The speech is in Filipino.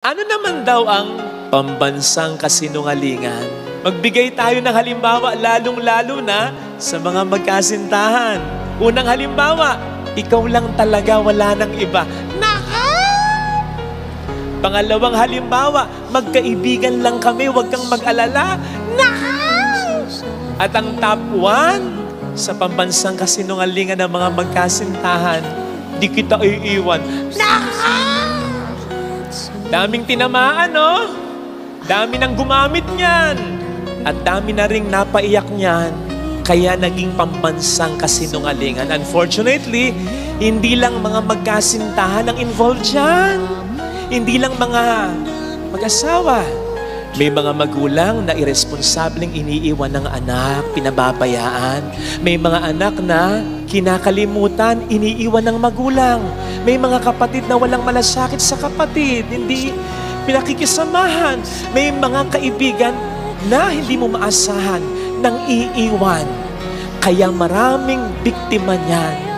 Ano naman daw ang pambansang kasinungalingan? Magbigay tayo ng halimbawa, lalong-lalo na sa mga magkasintahan. Unang halimbawa, ikaw lang talaga, wala nang iba. Naka! Pangalawang halimbawa, magkaibigan lang kami, huwag kang mag-alala. Naka! At ang top 1 sa pambansang kasinungalingan ng mga magkasintahan, di kita iiwan. Naka! Daming tinamaan, no? Dami nang gumamit niyan. At dami na ring napaiyak niyan. Kaya naging pambansang kasinungalingan. Unfortunately, hindi lang mga magkasintahan ang involved dyan. Hindi lang mga mag-asawa. May mga magulang na irresponsableng iniiwan ng anak, pinababayaan. May mga anak na kinakalimutan, iniiwan ng magulang. May mga kapatid na walang malasakit sa kapatid, hindi pinakikisamahan. May mga kaibigan na hindi mo maasahan nang iiwan. Kaya maraming biktima niyan